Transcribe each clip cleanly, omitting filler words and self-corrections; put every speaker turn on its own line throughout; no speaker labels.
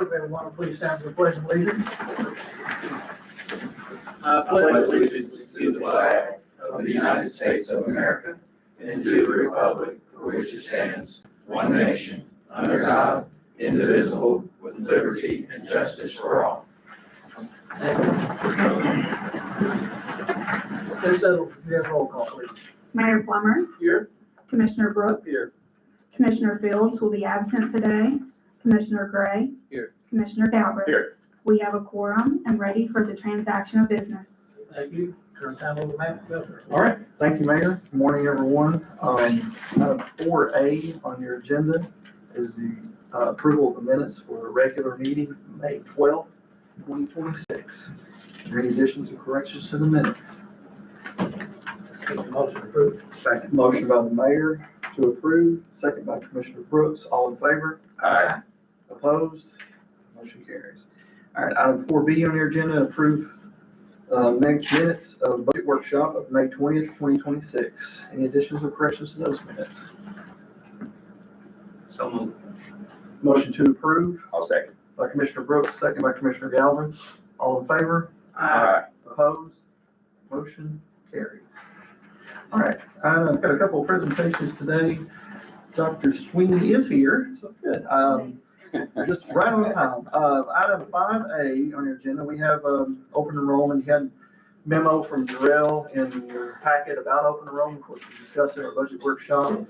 Everyone, please stand for the pledge of allegiance.
I pledge allegiance to the flag of the United States of America and to the republic for which it stands, one nation, under God, indivisible, with liberty and justice for all.
This settle, we have roll call, please.
Mayor Plummer.
Here.
Commissioner Brooks.
Here.
Commissioner Fields will be absent today. Commissioner Gray.
Here.
Commissioner Galbraith.
Here.
We have a quorum and ready for the transaction of business.
Thank you. Turn time over to Matt. Governor.
All right, thank you, Mayor. Good morning, everyone. Item 4A on your agenda is the approval of the minutes for the regular meeting, May 12th, 2026. Are there any additions or corrections to the minutes?
Make the motion approved.
Second. Motion by the mayor to approve, second by Commissioner Brooks. All in favor?
Aye.
Opposed? Motion carries. All right, item 4B on your agenda, approve minutes of budget workshop of May 20th, 2026. Any additions or corrections to those minutes?
So moved.
Motion to approve
I'll second.
by Commissioner Brooks, second by Commissioner Galvin. All in favor?
Aye.
Opposed? Motion carries. All right, I've got a couple of presentations today. Dr. Sweeney is here, so good. Just right on time. Item 5A on your agenda, we have open enrollment. You had memo from Jarrell in your packet about open enrollment. Of course, we discussed in our budget workshop.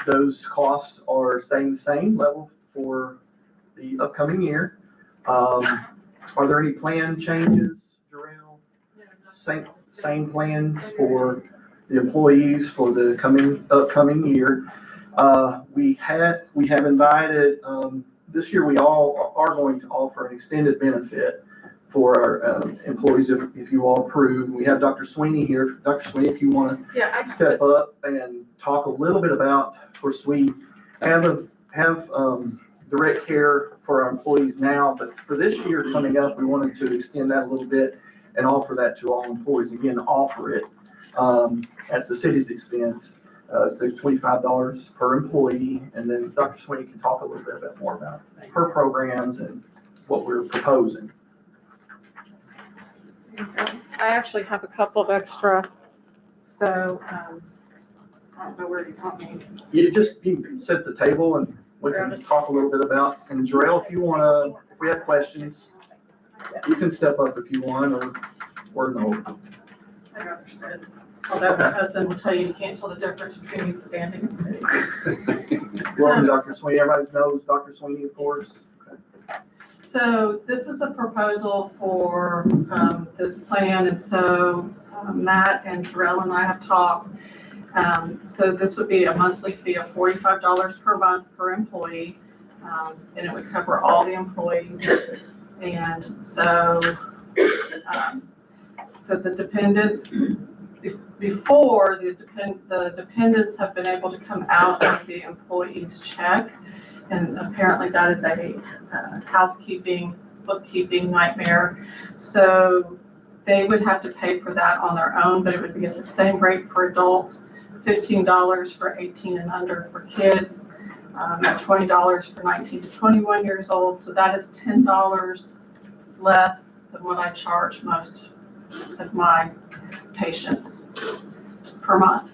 Those costs are staying the same level for the upcoming year. Are there any plan changes, Jarrell? Same plans for the employees for the upcoming year. We have invited, this year we all are going to offer an extended benefit for our employees if you all approve. We have Dr. Sweeney here. Dr. Sweeney, if you want to step up and talk a little bit about, of course, we have direct care for our employees now, but for this year coming up, we wanted to extend that a little bit and offer that to all employees. Again, offer it at the city's expense. So $25 per employee, and then Dr. Sweeney can talk a little bit more about her programs and what we're proposing.
I actually have a couple of extra, so I don't know where you want me.
You can sit at the table and we can just talk a little bit about, and Jarrell, if we have questions, you can step up if you want, or no.
I'd rather sit. Although my husband will tell you can't tell the difference between me standing and sitting.
Welcome, Dr. Sweeney. Everybody knows Dr. Sweeney, of course.
So this is a proposal for this plan, and so Matt and Terrell and I have talked. So this would be a monthly fee of $45 per month per employee, and it would cover all the employees. And so, so the dependents, before the dependents have been able to come out of the employee's check, and apparently that is a housekeeping, bookkeeping nightmare. So they would have to pay for that on their own, but it would be at the same rate for adults, $15 for 18 and under for kids, $20 for 19 to 21 years old. So that is $10 less than what I charge most of my patients per month.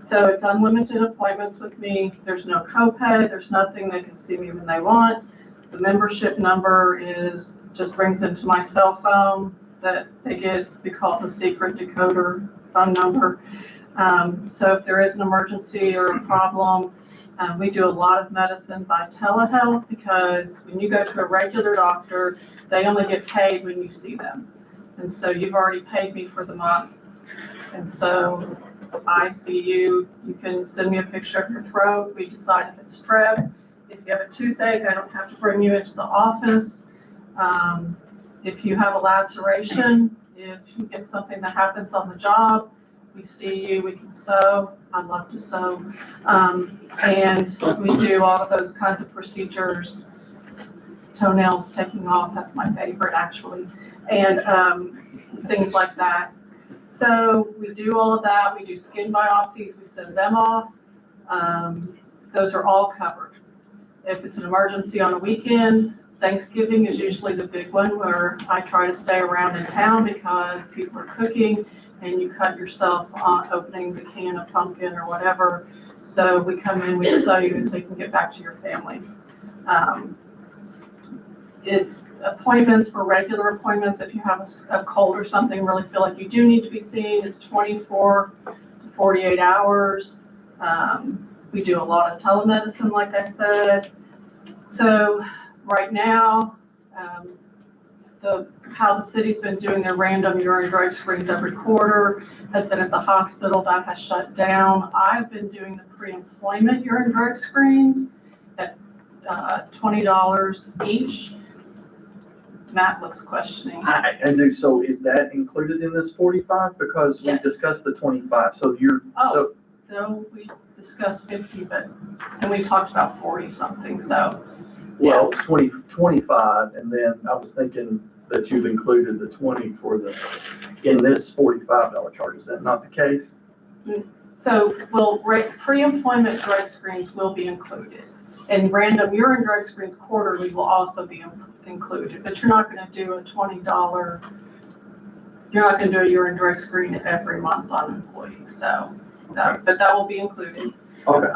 So it's unlimited appointments with me. There's no copay. There's nothing. They can see me when they want. The membership number just rings into my cell phone that they get. We call it the secret decoder phone number. So if there is an emergency or a problem, we do a lot of medicine by telehealth, because when you go to a regular doctor, they only get paid when you see them. And so you've already paid me for the month. And so if I see you, you can send me a picture of your throat. We decide if it's strep. If you have a toothache, I don't have to bring you into the office. If you have a laceration, if you get something that happens on the job, we see you, we can sew. I love to sew. And we do all of those kinds of procedures. Toenails taking off, that's my favorite actually. And things like that. So we do all of that. We do skin biopsies. We send them off. Those are all covered. If it's an emergency on a weekend, Thanksgiving is usually the big one where I try to stay around in town because people are cooking and you cut yourself on opening the can of pumpkin or whatever. So we come in, we sew you so you can get back to your family. It's appointments for regular appointments. If you have a cold or something, really feel like you do need to be seen, it's 24 to 48 hours. We do a lot of telemedicine, like I said. So right now, how the city's been doing their random urine drug screens every quarter has been at the hospital. That has shut down. I've been doing the pre-employment urine drug screens at $20 each. Matt looks questioning.
I do, so is that included in this 45? Because we
Yes.
discussed the 25, so you're,
Oh.
so,
No, we discussed 50, and we talked about 40 something, so.
well, 25, and then I was thinking that you've included the 20 for in this $45 charge. Is that not the case?
So, pre-employment drug screens will be included. And random urine drug screens quarterly will also be included, but you're not gonna do a $20, you're not gonna do a urine drug screen every month on employees, so, but that will be included.
Okay.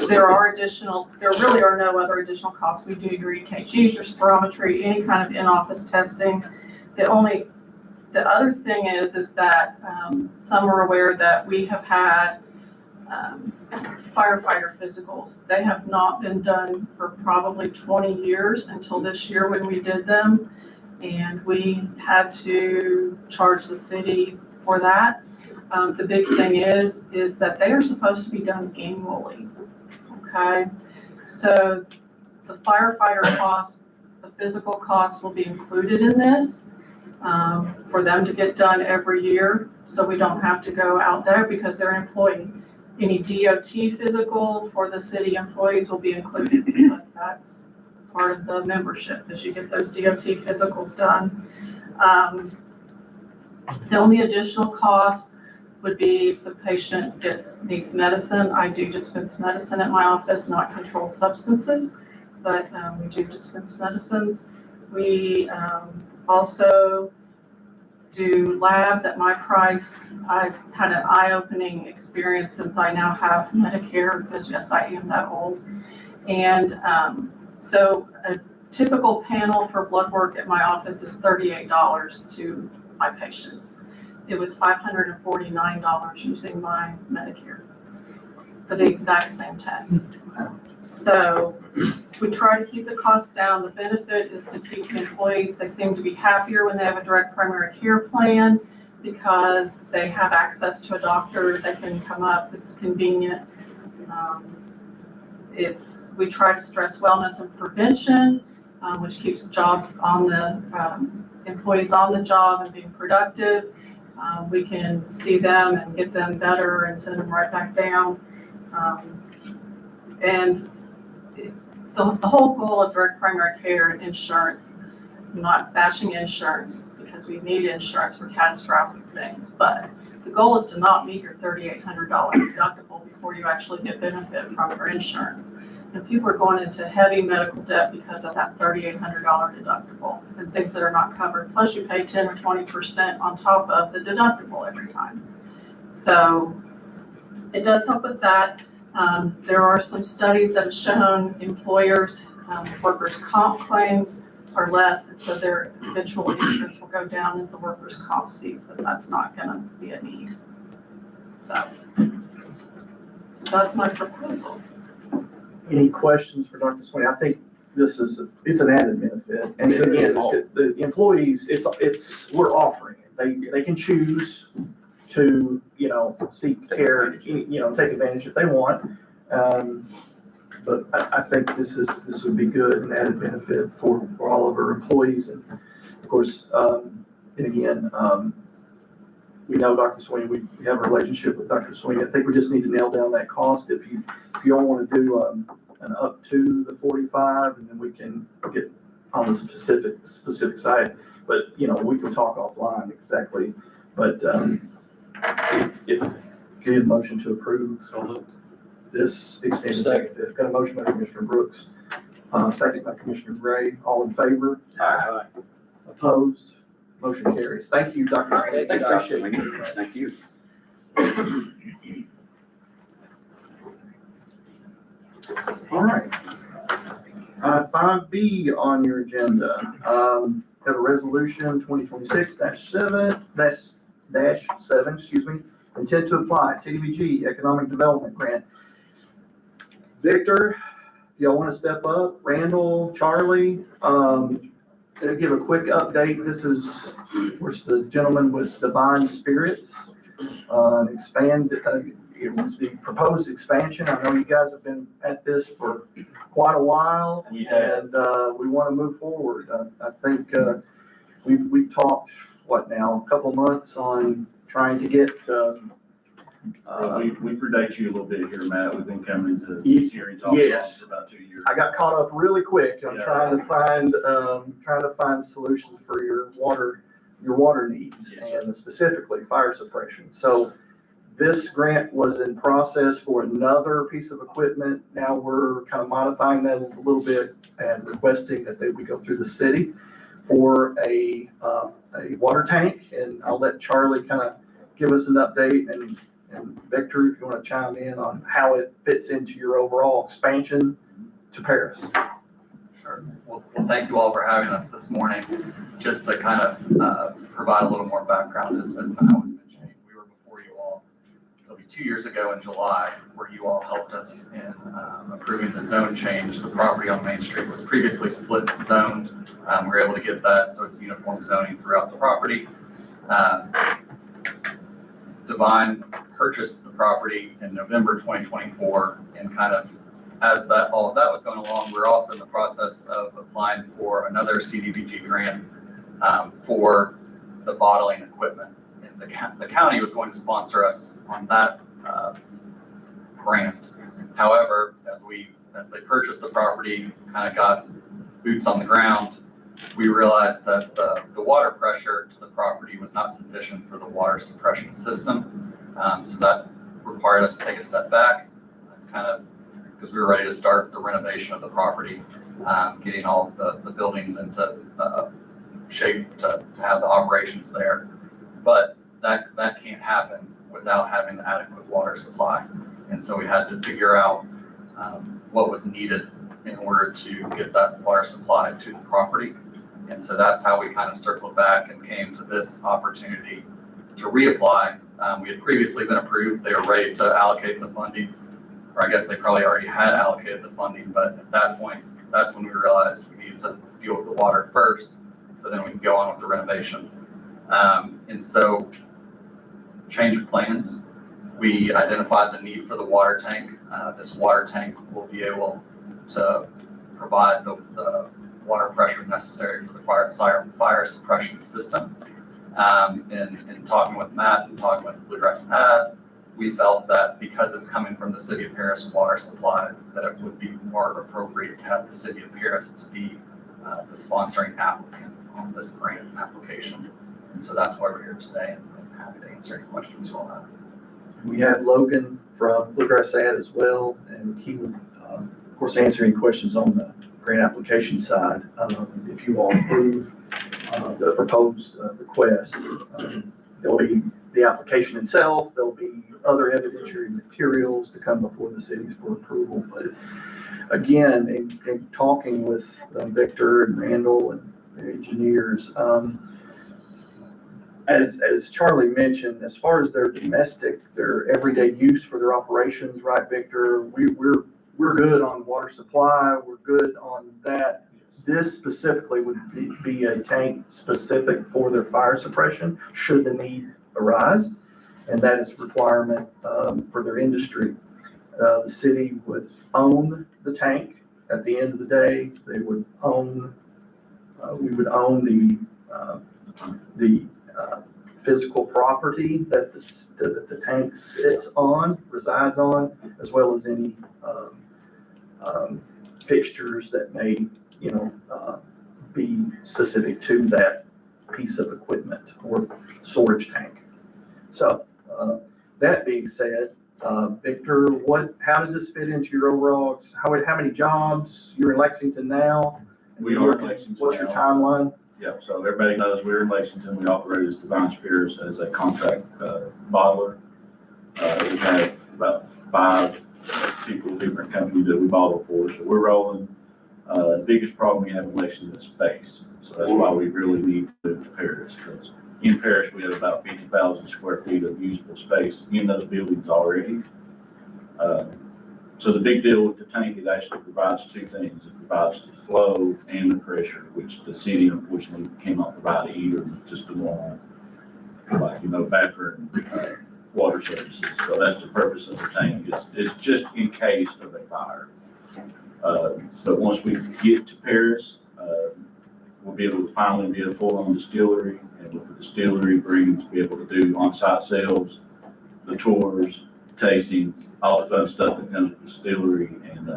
There really are no other additional costs. We do your EKGs, your spirometry, any kind of in-office testing. The other thing is that some are aware that we have had firefighter physicals. They have not been done for probably 20 years until this year when we did them. And we had to charge the city for that. The big thing is that they are supposed to be done annually, okay? So the firefighter costs, the physical costs will be included in this for them to get done every year, so we don't have to go out there because they're an employee. Any DOT physical for the city employees will be included because that's part of the membership, as you get those DOT physicals done. The only additional cost would be if the patient needs medicine. I do dispense medicine at my office, not controlled substances, but we do dispense medicines. We also do labs at my price. I've had an eye-opening experience since I now have Medicare, because yes, I am that old. And so a typical panel for blood work at my office is $38 to my patients. It was $549 using my Medicare for the exact same test. So we try to keep the costs down. The benefit is to keep the employees, they seem to be happier when they have a direct primary care plan because they have access to a doctor that can come up, it's convenient. We try to stress wellness and prevention, which keeps jobs on the, employees on the job and being productive. We can see them and get them better and send them right back down. And the whole goal of direct primary care and insurance, I'm not bashing insurance because we need insurance for catastrophic things, but the goal is to not meet your $3,800 deductible before you actually get benefit from your insurance. And people are going into heavy medical debt because of that $3,800 deductible and things that are not covered. Plus you pay 10 or 20% on top of the deductible every time. So it does help with that. There are some studies that have shown employers, workers' comp claims are less, and so their eventual insurance will go down as the workers' comp sees that that's not going to be a need. So that's my proposal.
Any questions for Dr. Sweeney? I think it's an added benefit. And again, the employees, we're offering it. They can choose to, seek care, take advantage if they want. But I think this would be good and added benefit for all of our employees. And of course, and again, we know Dr. Sweeney, we have a relationship with Dr. Sweeney. I think we just need to nail down that cost. If you don't want to do an up to the 45, and then we can get on the specific side. But, we can talk offline exactly. But if good motion to approve this extended benefit. Got a motion by Commissioner Brooks, Second by Commissioner Gray. All in favor?
Aye.
Opposed? Motion carries. Thank you, Dr. Sweeney.
Thank you, Dr.
Appreciate it.
Thank you.
All right. 5B on your agenda, have a resolution 2026-7, excuse me, intent to apply CDBG Economic Development Grant. Victor, y'all want to step up? Randall, Charlie, gonna give a quick update. This is, of course, the gentleman with Divine Spirits, the proposed expansion. I know you guys have been at this for quite a while.
We have.
And we want to move forward. I think we've talked, what now, a couple months on trying to get,
We predate you a little bit here, Matt. We've been coming to
Ye-
this hearing talk
yes.
for about 2 years.
I got caught up really quick. I'm
Yeah.
trying to find solutions for your water needs,
Yes, sir.
and specifically fire suppression. So this grant was in process for another piece of equipment. Now we're kind of modifying that a little bit and requesting that we go through the city for a water tank. And I'll let Charlie kind of give us an update, and Victor, if you want to chime in on how it fits into your overall expansion to Paris.
Sure. Well, thank you all for having us this morning. Just to kind of provide a little more background, as Matt was mentioning, we were before you all, it'll be 2 years ago in July, where you all helped us in approving the zone change. The property on Main Street was previously split zoned. We were able to get that, so it's uniform zoning throughout the property. Divine purchased the property in November 2024, and kind of as all of that was going along, we're also in the process of applying for another CDBG grant for the bottling equipment. And the county was going to sponsor us on that grant. However, as they purchased the property, kind of got boots on the ground, we realized that the water pressure to the property was not sufficient for the water suppression system. So that required us to take a step back, kind of, because we were ready to start the renovation of the property, getting all the buildings into shape to have the operations there. But that can't happen without having the adequate water supply. And so we had to figure out what was needed in order to get that water supply to the property. And so that's how we kind of circled back and came to this opportunity to reapply. We had previously been approved. They were ready to allocate the funding, or I guess they probably already had allocated the funding, but at that point, that's when we realized we needed to deal with the water first, so then we can go on with the renovation. And so, change of plans. We identified the need for the water tank. This water tank will be able to provide the water pressure necessary for the fire suppression system. In talking with Matt and talking with Bluegrass Ag, we felt that because it's coming from the City of Paris water supply, that it would be more appropriate to have the City of Paris to be the sponsoring applicant on this grant application. And so that's why we're here today, and I'm happy to answer any questions you all have.
We have Logan from Bluegrass Ad as well, and he will, of course, answer any questions on the grant application side. If you all approve the proposed request, there'll be the application itself, there'll be other evidentiary materials to come before the city for approval. But again, in talking with Victor and Randall and their engineers, as Charlie mentioned, as far as their everyday use for their operations, right, Victor, we're good on water supply, we're good on that. This specifically would be a tank specific for their fire suppression, should the need arise, and that is a requirement for their industry. The city would own the tank. At the end of the day, they would own, we would own the physical property that the tank resides on, as well as any fixtures that may, be specific to that piece of equipment or storage tank. So that being said, Victor, how does this fit into your overall, how many jobs? You're in Lexington now?
We are in Lexington
What's your
now.
timeline?
Yeah, so everybody knows we're in Lexington. We operate as Divine Spirits as a contract bottler. We have about 5 people, different companies that we bottle for, so we're rolling. The biggest problem we have in Lexington is space. So that's why we really need to move to Paris, because in Paris, we have about 50,000 square feet of usable space in those buildings already. So the big deal with the tank, it actually provides 2 things. It provides the flow and the pressure, which the city unfortunately cannot provide either, just the normal, bathroom, water services. So that's the purpose of the tank. It's just in case of a fire. But once we get to Paris, we'll be able to finally be a full-on distillery, and with the distillery brings, be able to do on-site sales, the tours, tastings, all the fun stuff that comes with the distillery. And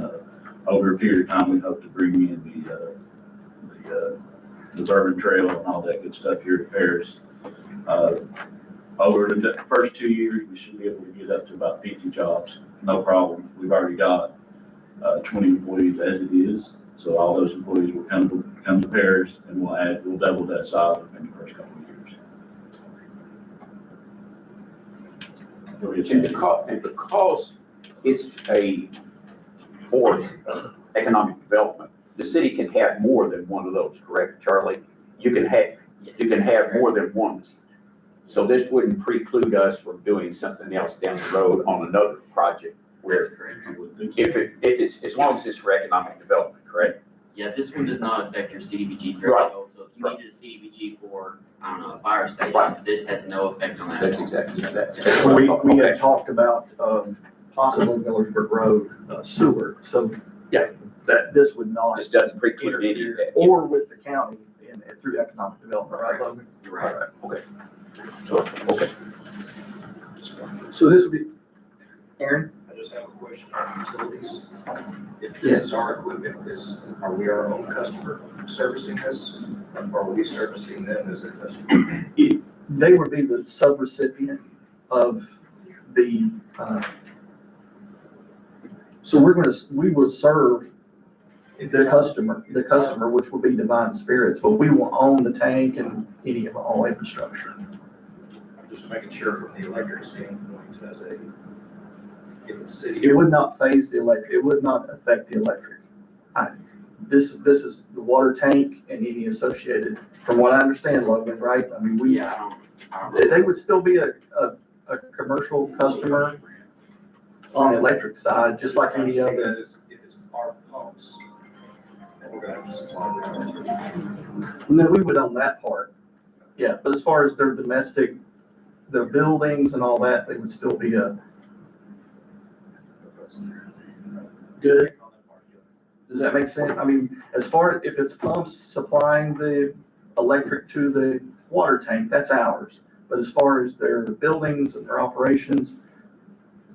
over a period of time, we hope to bring in the bourbon trail and all that good stuff here to Paris. Over the first 2 years, we should be able to get up to about 50 jobs, no problem. We've already got 20 employees as it is. So all those employees will come to Paris, and we'll double that size within the first couple of years.
And because it's a force of economic development, the city can have more than one of those, correct, Charlie? You can have more than one. So this wouldn't preclude us from doing something else down the road on another project
That's
where,
correct.
if it's, as long as it's for economic development, correct?
Yeah, this one does not affect your CDBG
Right.
threshold, so if you
Right.
needed a CDBG for, I don't know, a fire station,
Right.
this has no effect on that.
That's exactly that.
So we
Okay.
had talked about, possibly Millersburg Road sewer, so.
Yeah.
That this would not
This doesn't preclude any of
interfere,
that.
or with the county and through economic development, right, Logan?
You're right.
Okay. Okay.
So this would be, Aaron?
I just have a question on utilities. If this is our equipment, are we our own customer servicing this? Or are we servicing them as a customer?
They would be the subrecipient of the, so we will serve the customer, which will be Divine Spirits, but we will own the tank and any of all infrastructure.
Just making sure from the electric standpoint, as a, if the city.
It would not phase the electric, it would not affect the electric. This is the water tank and any associated, from what I understand, Logan, right? I mean,
Yeah, I don't
they would still be a commercial customer on the electric side, just like any other.
That is, if it's our pumps, then we're gonna have to supply the.
And then we would own that part. Yeah, but as far as their domestic, their buildings and all that, they would still be a good. Does that make sense? I mean, as far, if it's pumps supplying the electric to the water tank, that's ours. But as far as their buildings and their operations,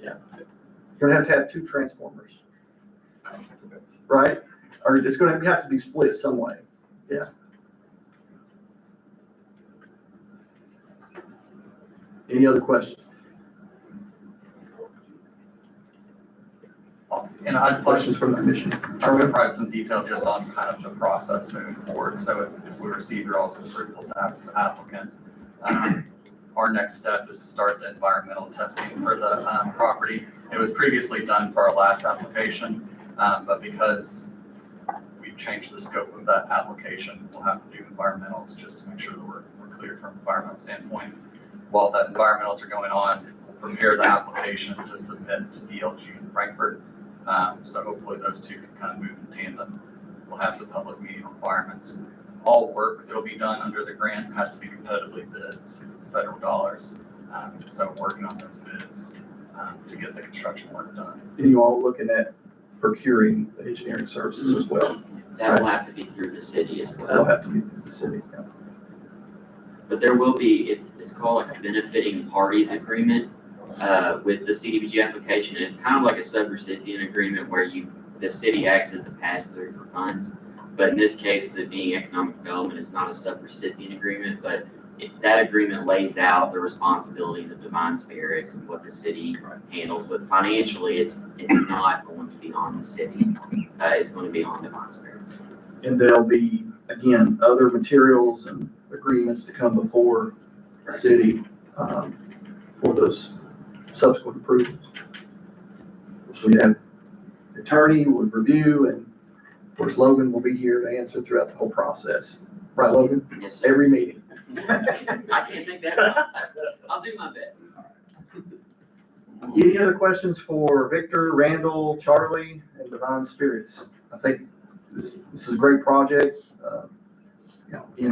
yeah, you're gonna have 2 transformers. Right? Or it's gonna have to be split some way, yeah. Any other questions?
And I'd
Questions from the commission?
I would provide some detail just on kind of the process moving forward. So if we receive your all's approval to act as applicant, our next step is to start the environmental testing for the property. It was previously done for our last application, but because we've changed the scope of that application, we'll have to do environmentals just to make sure that we're clear from an environmental standpoint. While that environmentals are going on, we'll prepare the application to submit to DLG in Frankfurt. So hopefully those 2 can kind of move in tandem. We'll have the public meeting requirements. All work that'll be done under the grant has to be competitively bid since it's federal dollars. So working on those bids to get the construction work done.
And you all looking at procuring the engineering services as well?
That will have to be through the city as
That'll
well.
have to be through the city. Yeah.
But there will be, it's called like a benefiting parties agreement with the CDBG application. And it's kind of like a subrecipient agreement where the city acts as the pass-through for funds. But in this case, the being economic development, it's not a subrecipient agreement, but
that agreement lays out the responsibilities of Divine Spirits and what the city handles, but financially, it's not going to be on the city. It's going to be on Divine Spirits.
And there'll be, again, other materials and agreements to come before the city, for those subsequent approvals. So we have attorney would review, and of course Logan will be here to answer throughout the whole process. Right, Logan?
Yes, sir.
Every meeting.
I can't think that up. I'll do my best.
Any other questions for Victor, Randall, Charlie, and Divine Spirits? I think this is a great project.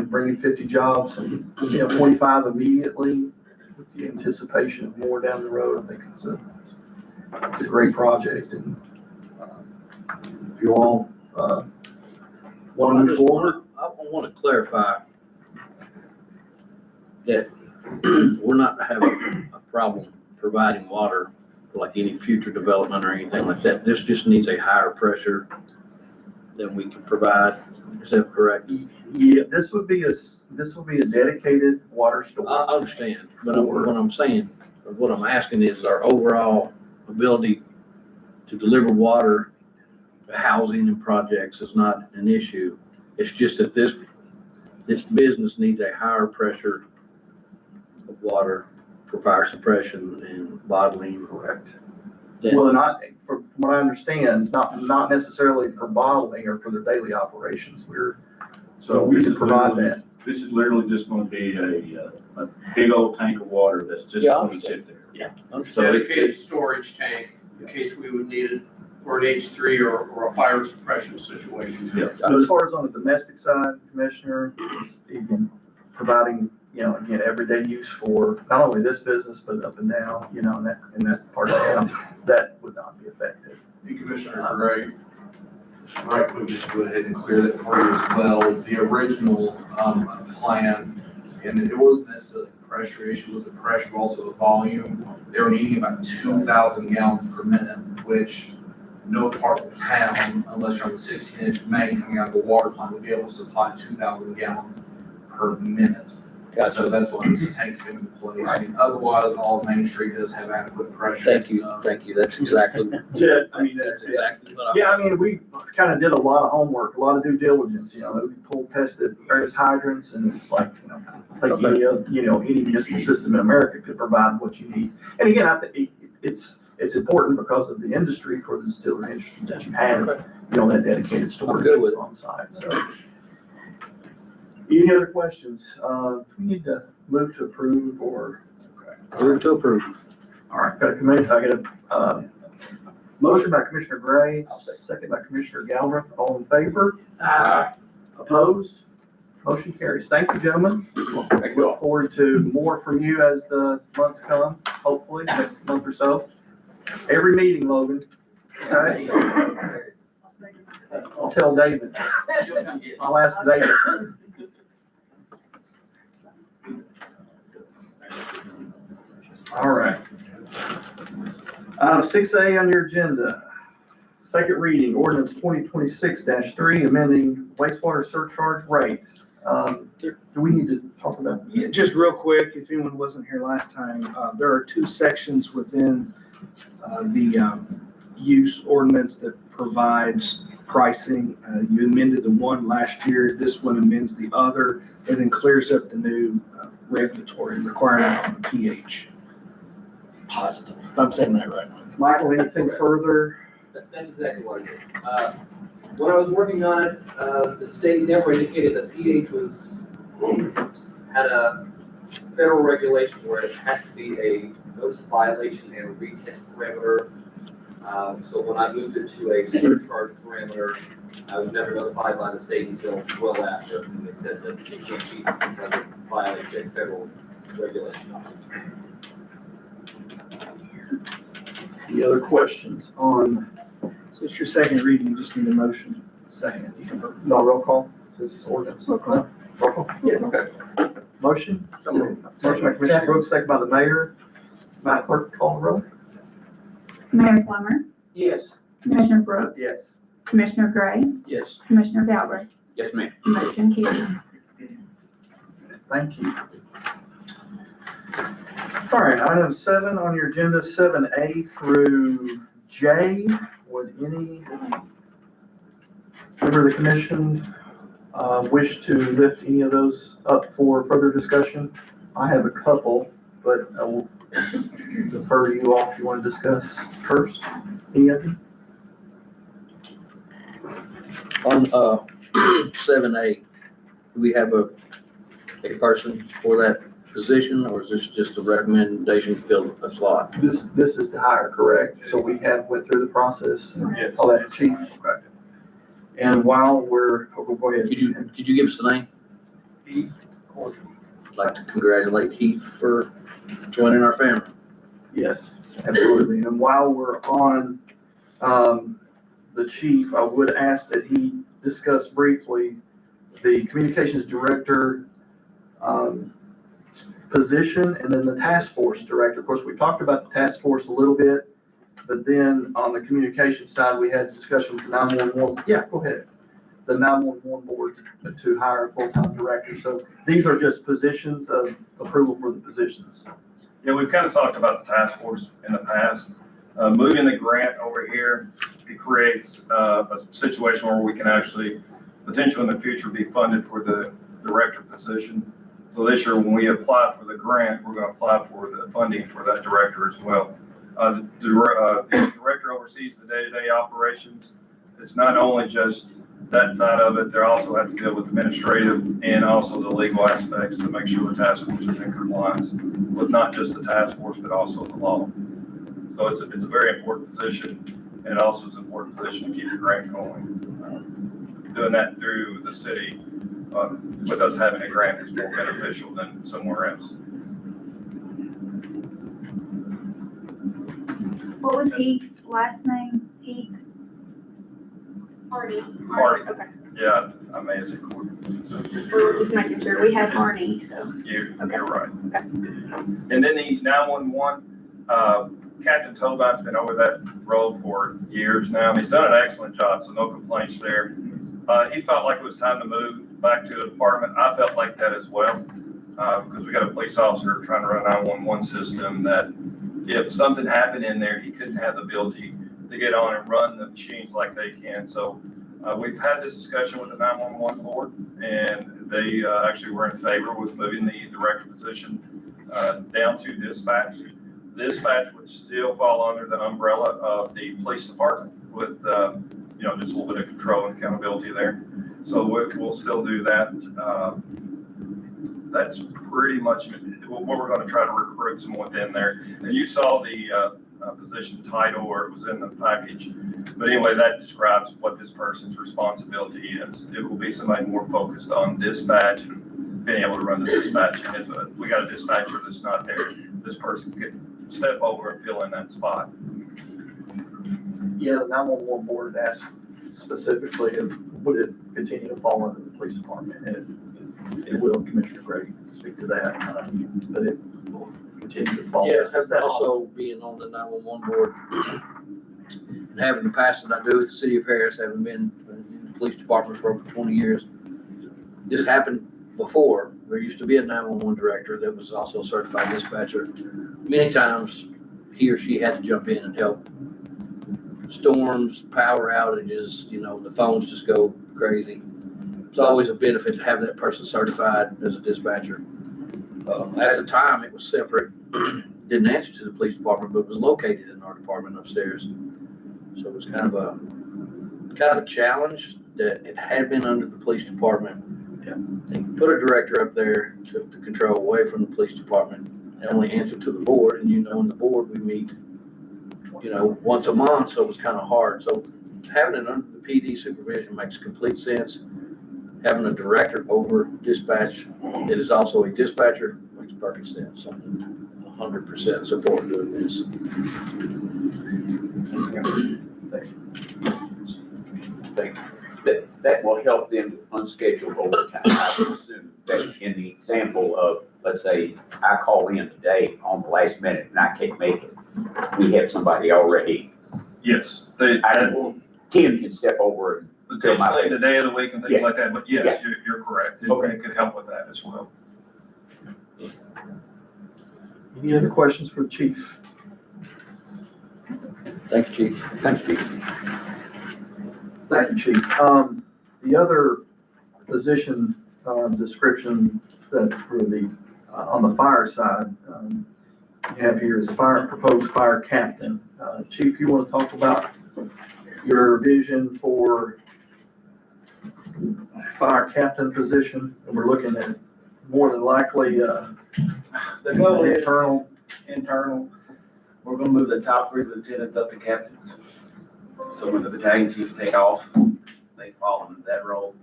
Bringing 50 jobs and, 25 immediately with the anticipation of more down the road. I think it's a great project, and if you all want to move forward.
I want to clarify that we're not having a problem providing water for like any future development or anything like that. This just needs a higher pressure than we can provide. Is that correct?
Yeah, this would be a dedicated water
I
storage.
understand, but what I'm saying, or what I'm asking is our overall ability to deliver water to housing and projects is not an issue. It's just that this business needs a higher pressure of water for fire suppression and bottling.
Correct.
than-
Well, from what I understand, not necessarily for bottling or for their daily operations. So we can provide that.
This is literally just gonna be a big old tank of water that's just
Yeah, I
gonna
understand.
sit there.
So it-
Dedicated storage tank in case we would need it for an H3 or a fire suppression situation.
But as far as on the domestic side, Commissioner, it's even providing, again, everyday use for not only this business, but up and down, in that part of town, that would not be affected.
Hey, Commissioner Gray, right quick, just go ahead and clear that for you as well. The original plan, and it wasn't necessarily a pressure issue, it was a pressure, but also the volume. They were needing about 2,000 gallons per minute, which no part of the town, unless you're on the 16-inch main coming out of the water plant, would be able to supply 2,000 gallons per minute.
Gotcha.
So that's why this tank's coming into place. I mean, otherwise, all of Main Street does have adequate pressure.
Thank you, that's exactly,
Yeah, I mean,
that's exactly what
Yeah, I mean, we kind of did a lot of homework, a lot of due diligence, we pulled, tested various hydrants, and it's like, I think any municipal system in America could provide what you need. And again, I think it's important because of the industry, for the distillery industry, that you have, that dedicated storage
good with it.
on site, so. Any other questions? We need to move to approve or?
Move to approve.
All right, got a motion by Commissioner Gray, second by Commissioner Galbraith. All in favor? Opposed? Motion carries. Thank you, gentlemen.
Thank you all.
Look forward to more from you as the months come, hopefully, next month or so. Every meeting, Logan. Okay? I'll tell David. I'll ask David. All right. 6A on your agenda. Second reading, ordinance 2026-3, amending wastewater surcharge rates. Do we need to talk about?
Yeah, just real quick, if anyone wasn't here last time, there are two sections within the use ordinance that provides pricing. You amended the one last year, this one amends the other, and then clears up the new regulatory requirement on the pH. Positive, if I'm saying that right.
Michael, anything further?
That's exactly what it is. When I was working on it, the state never indicated that pH had a federal regulation where it has to be a notice of violation and a retest parameter. So when I moved it to a surcharge parameter, I was never notified by the state until well after. And they said that it can't be because it violates a federal regulation.
Any other questions on
So it's your second reading, you just need a motion.
second? No roll call? This is ordinance. Roll call? Yeah, okay. Motion? Motion by Commissioner Brooks, second by the mayor. Madam Clerk, call the roll.
Mayor Plummer,
Yes.
Commissioner Brooks,
Yes.
Commissioner Gray,
Yes.
Commissioner Galbraith,
Yes, ma'am.
motion carries.
Thank you. All right, item 7 on your agenda, 7A through J. Would any member of the commission wish to lift any of those up for further discussion? I have a couple, but I will defer to you all if you want to discuss first. Any of you?
On, 7A, do we have a person for that position, or is this just a recommendation to fill a slot?
This is the hire, correct? So we have went through the process.
Yes.
All that, chief. And while we're, go ahead.
Could you give us the name?
Heath.
I'd like to congratulate Heath for joining our family.
Yes, absolutely. And while we're on the chief, I would ask that he discuss briefly the communications director position and then the task force director. Of course, we talked about the task force a little bit, but then on the communication side, we had a discussion with the 911. Yeah, go ahead. The 911 board to hire a full-time director. So these are just positions of approval for the positions.
Yeah, we've kind of talked about the task force in the past. Moving the grant over here, it creates a situation where we can actually potentially in the future be funded for the director position. So this year, when we apply for the grant, we're going to apply for the funding for that director as well. The director oversees the day-to-day operations. It's not only just that side of it, they also have to deal with administrative and also the legal aspects to make sure the task force is in compliance with not just the task force, but also the law. So it's a very important position, and it also is an important position to keep the grant going. Doing that through the city, with us having a grant is more beneficial than somewhere else.
What was Heath's last name? Heath?
Hardy.
Hardy.
Okay.
Yeah, I may as a court.
We're just making sure. We have Harney, so.
You're
Okay.
right.
Okay.
And then the 911, Captain Tobine's been over that role for years now, and he's done an excellent job, so no complaints there. He felt like it was time to move back to the department. I felt like that as well, because we got a police officer trying to run a 911 system that if something happened in there, he couldn't have the ability to get on and run the machines like they can. So we've had this discussion with the 911 board, and they actually were in favor with moving the director position down to dispatch. Dispatch would still fall under the umbrella of the police department with, just a little bit of control and accountability there. So we'll still do that. That's pretty much what we're going to try to recruit some within there. And you saw the position title, or it was in the package. But anyway, that describes what this person's responsibility is. It will be somebody more focused on dispatch and being able to run the dispatch. And if we got a dispatcher that's not there, this person could step over and fill in that spot.
Yeah, the 911 board asked specifically, would it continue to fall under the police department? And it will. Commissioner Gray can speak to that, but it will continue to fall.
Yeah, also being on the 911 board and having the past that I do with the city of Harris, having been in the police department for over 20 years. This happened before. There used to be a 911 director that was also a certified dispatcher. Many times he or she had to jump in and help. Storms, power outages, the phones just go crazy. It's always a benefit to have that person certified as a dispatcher. At the time, it was separate, didn't answer to the police department, but was located in our department upstairs. So it was kind of a challenge that it had been under the police department. They put a director up there to control away from the police department. They only answer to the board, and in the board we meet, once a month, so it was kind of hard. So having it under the PD supervision makes complete sense. Having a director over dispatch that is also a dispatcher makes perfect sense. So 100% support doing this.
That will help them unscheduled overtime. I would assume that in the example of, let's say, I call in today on the last minute and I can't make it, we have somebody already.
Yes.
10 can step over and
Potentially the day of the week and things like that, but yes,
Yeah.
you're correct. It
Okay.
could help with that as well.
Any other questions for the chief?
Thank you, Chief.
Thanks, Steve.
Thank you, Chief. The other position, description that for the, on the fire side, you have here is proposed fire captain. Chief, you want to talk about your vision for fire captain position? And we're looking at more than likely,
The goal is
internal.
internal. We're gonna move the top 3 lieutenants up to captains. So when the battalion chiefs take off, they fall into that role.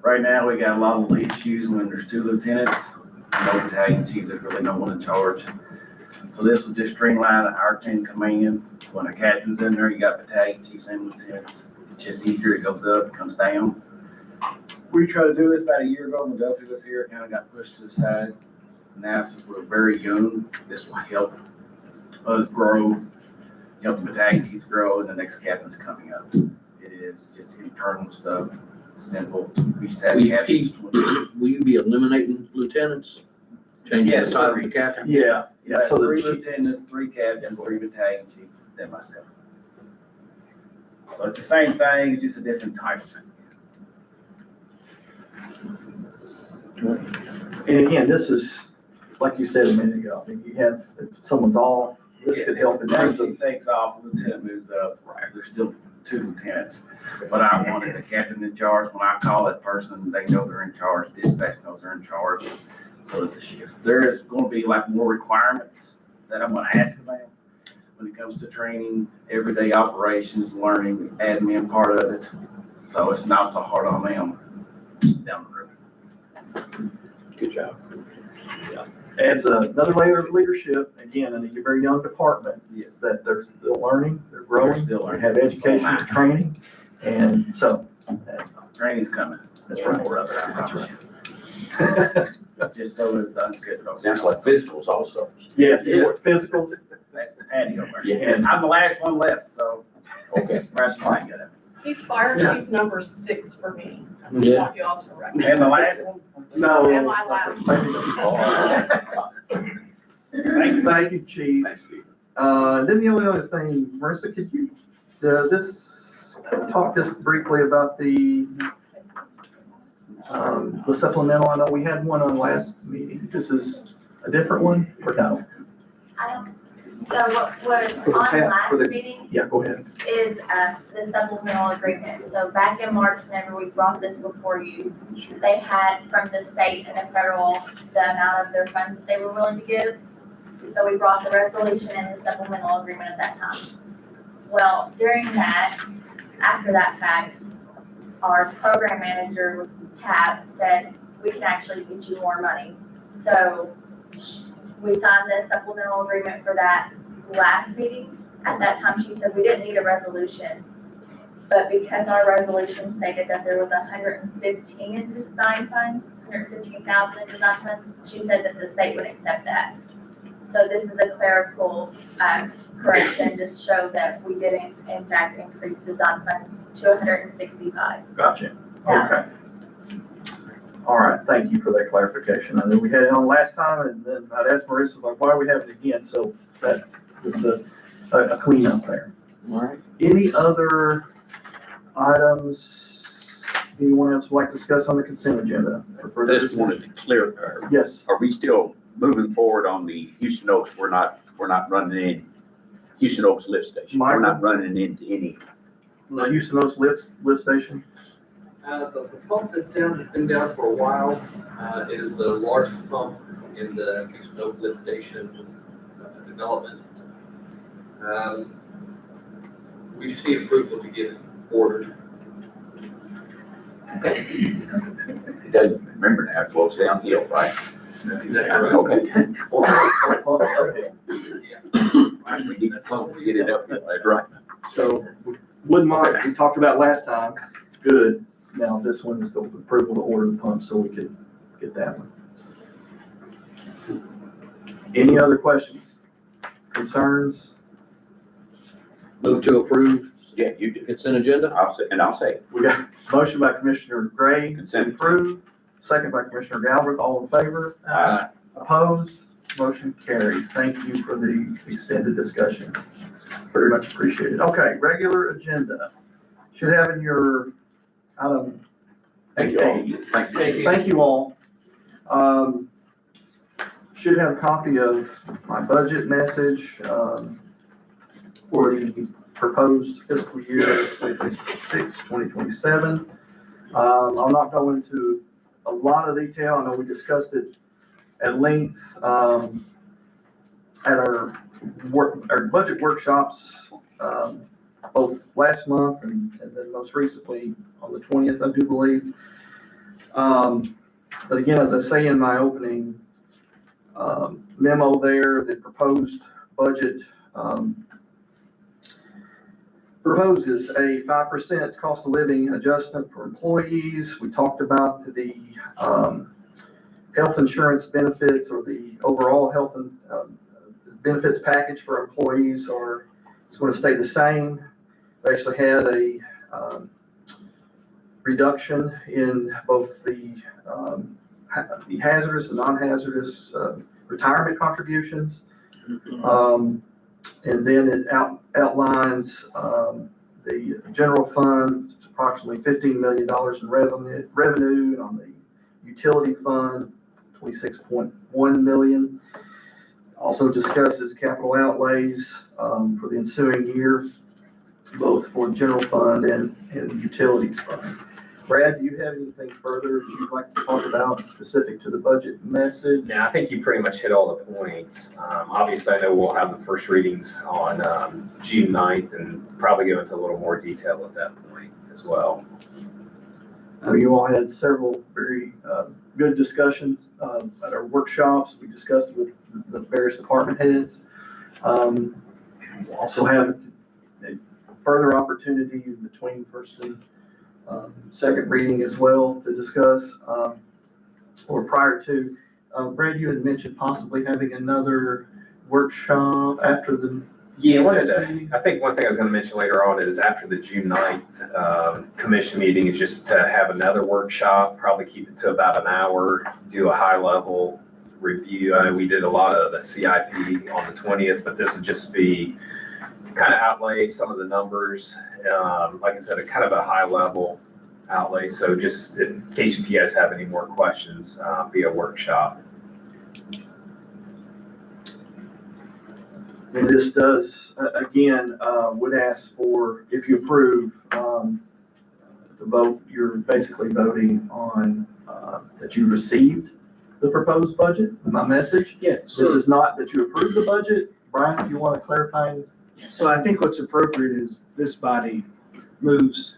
Right now, we got a lot of issues when there's 2 lieutenants, no battalion chiefs, there's really no one in charge. So this will just streamline our 10 command. So when a captain's in there, you got battalion chiefs and lieutenants. It's just easier, it goes up, comes down. We tried to do this about a year ago when Duffy was here, it kind of got pushed to the side. Now, since we're very young, this will help us grow, help the battalion chiefs grow, and the next captain's coming up. It is just internal stuff, simple. We just have captains.
Will you be eliminating lieutenants? Changing
Yes,
the title
sir.
to captain?
Yeah.
Yeah,
So the
3
chief-
lieutenants, 3 captains, 3 battalion chiefs, then myself. So it's the same thing, it's just a different title.
And again, this is, like you said a minute ago, I mean, you have, if someone's off, this could help in terms
Battalion
of,
chief takes off, lieutenant moves up, right, there's still 2 lieutenants. What I want is a captain in charge. When I call that person, they know they're in charge, dispatch knows they're in charge. So it's a shift. There is gonna be like more requirements that I'm gonna ask of them when it comes to training, everyday operations, learning, admin part of it. So it's not so hard on them down the road.
Good job.
adds another layer of leadership, again, in a very young department, is that they're still learning, they're growing,
They're still
they
learning.
have education and training, and so.
Training's coming.
That's right.
More of it, I
That's
promise you. Just so it's unscheduled.
Sounds like physicals also.
Yes, physicals.
That's Patty over there.
Yeah.
And I'm the last one left, so.
Okay.
Perhaps you might get it.
He's fire chief number 6 for me.
Yeah.
Want you all to record.
And the last one?
No.
And my last one.
Thank you, Chief.
Thanks, Steve.
Then the only other thing, Marissa, could you, talk just briefly about the supplemental? I know we had one on last meeting. This is a different one, or no?
So what was
For the
on
tap- for
last
the-
meeting
Yeah, go ahead.
is the supplemental agreement. So back in March, whenever we brought this before you, they had from the state and the federal, the amount of their funds that they were willing to give. So we brought the resolution and the supplemental agreement at that time. Well, during that, after that fact, our program manager, Tab, said, we can actually get you more money. So we signed the supplemental agreement for that last meeting. At that time, she said we didn't need a resolution. But because our resolution stated that there was 115 in design funds, 115,000 in design funds, she said that the state would accept that. So this is a clerical correction to show that we did in fact increase design funds to 165.
Gotcha.
Yeah.
Okay. All right, thank you for that clarification. I know we had it on last time, and then I'd asked Marissa, like, why are we having it again? So that was a cleanup there.
All right.
Any other items anyone else would like to discuss on the consent agenda? For further
Just wanted
discussion?
to clear,
Yes,
are we still moving forward on the Houston Oaks? We're not running in Houston Oaks lift station. We're not running into any.
the Houston Oaks lift station.
The pump that's down has been down for a while. It is the largest pump in the Houston Oak lift station development. We just need approval to get it ordered.
It doesn't, remember now, it flows downhill, right?
That's exactly right.
Okay.
Okay.
We need to pump to get it up, that's right.
So, wouldn't mind, we talked about last time, good. Now this one is the approval to order the pump, so we could get that one. Any other questions, concerns?
Move to approve
Yeah, you do.
consent agenda?
I'll say,
We got a motion by Commissioner Gray to
Consent.
approve, second by Commissioner Galbraith, all in favor?
Aye.
Opposed? Motion carries. Thank you for the extended discussion. Very much appreciated. Okay, regular agenda. Should have in your,
Thank you all. Thank you.
Thank you all. Should have a copy of my budget message, for the proposed fiscal year 2026, 2027. I'll not go into a lot of detail. I know we discussed it at length, at our budget workshops, both last month and then most recently on the 20th, I do believe. But again, as I say in my opening memo there, the proposed budget proposes a 5% cost of living adjustment for employees. We talked about the health insurance benefits, or the overall health and benefits package for employees, or it's going to stay the same. We actually had a reduction in both the hazardous and non-hazardous retirement contributions. And then it outlines the general fund, approximately $15 million in revenue, and on the utility fund, $26.1 million. Also discusses capital outlays for the ensuing year, both for the general fund and the utilities fund. Brad, do you have anything further that you'd like to talk about specific to the budget message?
Yeah, I think you pretty much hit all the points. Obviously, I know we'll have the first readings on June 9th, and probably go into a little more detail at that point as well.
You all had several very good discussions at our workshops. We discussed with the various department heads. We'll also have a further opportunity in between first and second reading as well to discuss, or prior to. Brad, you had mentioned possibly having another workshop after the.
Yeah, I think one thing I was going to mention later on is after the June 9th commission meeting is just to have another workshop, probably keep it to about an hour, do a high level review. I know we did a lot of the CIP on the 20th, but this would just be kind of outlay some of the numbers. Like I said, a kind of a high level outlay. So just in case if you guys have any more questions, via workshop.
And this does, again, would ask for, if you approve, the vote, you're basically voting on that you received the proposed budget, my message.
Yeah.
This is not that you approved the budget. Brian, if you want to clarify.
So I think what's appropriate is this body moves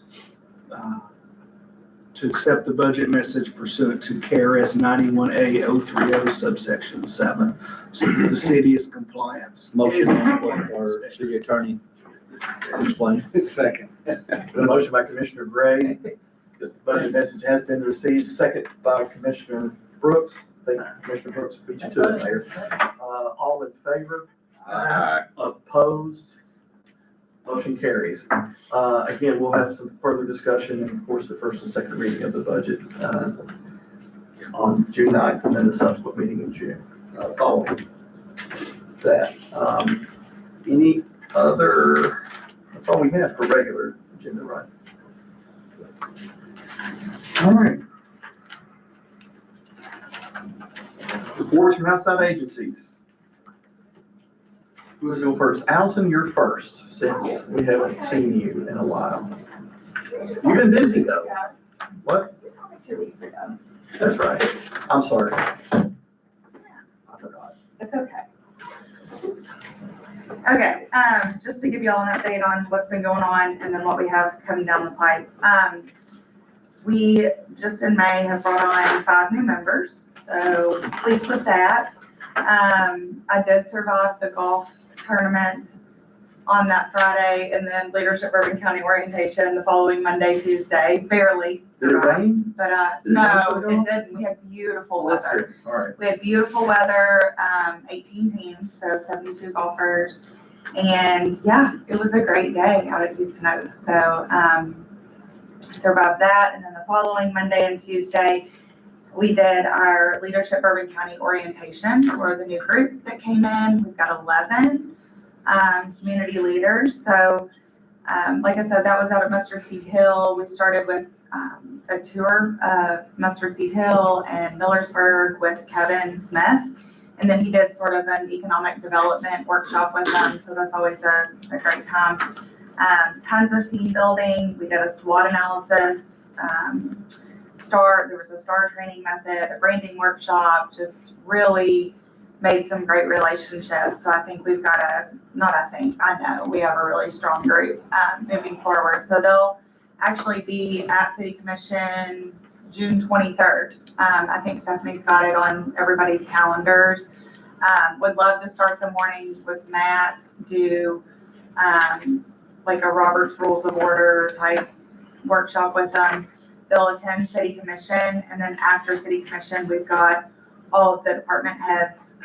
to accept the budget message pursuant to KRS 91A030 subsection 7. So that the city is compliance.
Motion on the floor, city attorney, explain.
Second. The motion by Commissioner Gray, the budget message has been received. Second by Commissioner Brooks. I think Commissioner Brooks beat you to it, Mayor. All in favor? Opposed? Motion carries. Again, we'll have some further discussion, and of course, the first and second reading of the budget on June 9th, and then the subsequent meeting in June following that. Any other, that's all we have for regular agenda, right? All right. Reports from outside agencies. Who wants to go first? Allison, you're first, since we haven't seen you in a while. You've been busy though. What?
You saw me 2 weeks ago.
That's right. I'm sorry. I forgot.
It's okay. Okay, just to give you all an update on what's been going on and then what we have coming down the pipe. We just in May have brought on 5 new members, so pleased with that. I did survive the golf tournament on that Friday, and then Leadership Bourbon County orientation the following Monday, Tuesday. Barely
Did it
survived,
rain?
but
Did it
no,
rain for the
it
golf?
didn't. We had beautiful
Well, that's
weather.
good. All right.
We had beautiful weather, 18 teams, so 72 golfers. And yeah, it was a great day out at Houston Oaks. So survived that. And then the following Monday and Tuesday, We did our Leadership Bourbon County orientation for the new group that came in. We've got 11 community leaders. So like I said, that was out at Mustard Seed Hill. We started with a tour of Mustard Seed Hill and Millersburg with Kevin Smith. And then he did sort of an economic development workshop with them. So that's always a great time. Tons of team building. We did a SWOT analysis. There was a STAR training method, a branding workshop, just really made some great relationships. So I think we've got I know we have a really strong group moving forward. So they'll actually be at City Commission June 23rd. I think Stephanie's got it on everybody's calendars. Would love to start the morning with Matt, do like a Robert's Rules of Order type workshop with them. They'll attend City Commission, and then after City Commission, we've got all of the department heads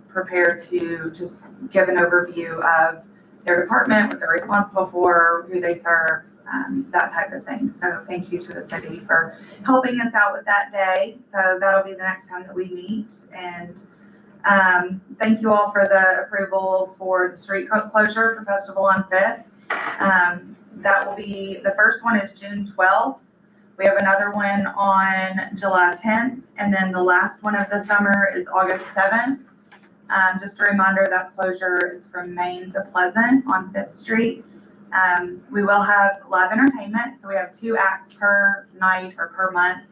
prepared to just give an overview of their department, what they're responsible for, who they serve, that type of thing. So thank you to the city for helping us out with that day. So that'll be the next time that we meet. And thank you all for the approval for the street closure for Festival on 5th. That will be, the first one is June 12th. We have another one on July 10th, and then the last one of the summer is August 7th. Just a reminder that closure is from Main to Pleasant on 5th Street. We will have live entertainment, so we have 2 acts per night or per month.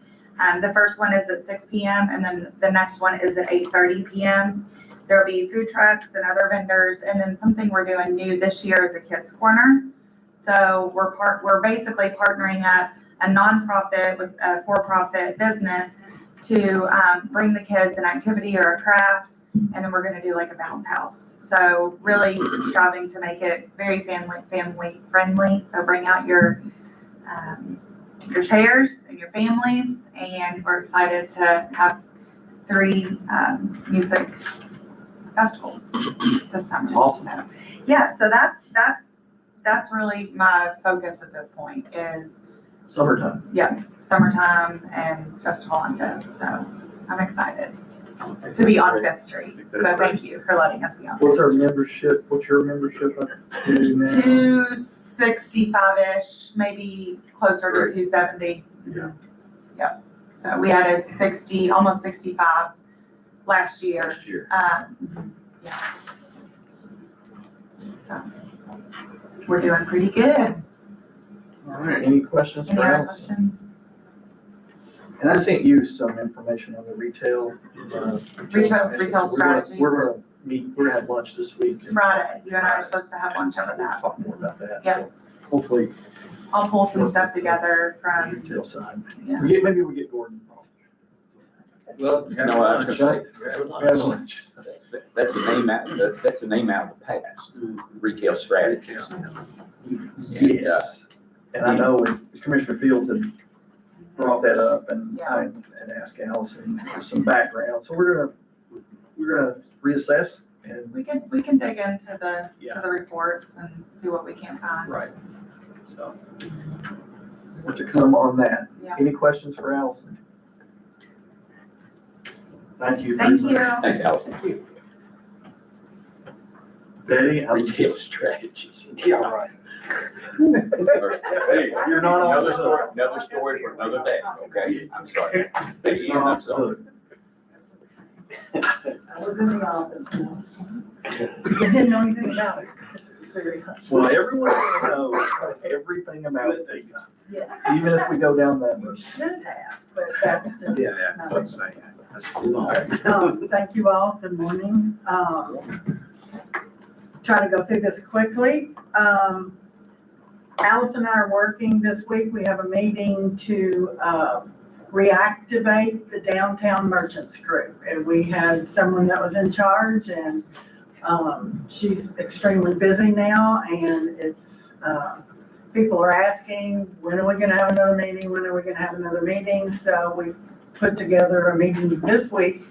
The first one is at 6 p.m. and then the next one is at 8:30 p.m. There'll be food trucks and other vendors, and then something we're doing new this year is a kids corner. So we're basically partnering up a nonprofit with a for-profit business to bring the kids an activity or a craft, and then we're going to do like a bounce house. So really striving to make it very family friendly. So bring out your chairs and your families, and we're excited to have 3 music festivals this summer.
That's awesome.
So, yeah, so that's really my focus at this point is
Summertime.
yeah, summertime and Festival on 5th. So I'm excited to be on 5th Street. So thank you for letting us be on.
What's our membership? What's your membership up to now?
265-ish, maybe closer to 270.
Yeah.
Yep. So we added 60, almost 65 last year. Yeah. So we're doing pretty good.
All right, any questions
Any
for
other
Allison?
questions?
And I sent you some information on the retail.
Retail strategies.
We're gonna meet, we're gonna have lunch this week. and
Friday, you and I are supposed to have lunch over that.
Talk more about that.
Yep.
So Hopefully,
I'll pull some stuff together
on the
from,
retail side.
yeah.
Maybe we get Gordon.
Well,
No, I was gonna say,
Have lunch.
that's a name out of the past, retail strategies.
Yes. And I know Commissioner Fields had brought that up, and I had asked Allison for some background. So we're gonna reassess and.
We can dig into the reports and see what we can find.
Right. So, more to come on that.
Yeah.
Any questions for Allison? Thank you.
Thank you.
Thanks, Allison. Thank you.
Betty?
Retail strategies.
Yeah, right.
Hey,
You're not on
another
the
story, another story for another day, okay? I'm sorry. Ian, I'm sorry.
I was in the office when I didn't know anything about it. It's very hush.
Well, everyone knows everything about it,
Yes.
even if we go down that road.
Should have, but that's just.
Yeah,
not-
let's say, that's cool.
Thank you all, good morning. Try to go through this quickly. Alice and I are working this week. We have a meeting to reactivate the Downtown Merchants Group. And we had someone that was in charge, and she's extremely busy now, and it's, people are asking, when are we gonna have another meeting? When are we gonna have another meeting? So we put together a meeting this week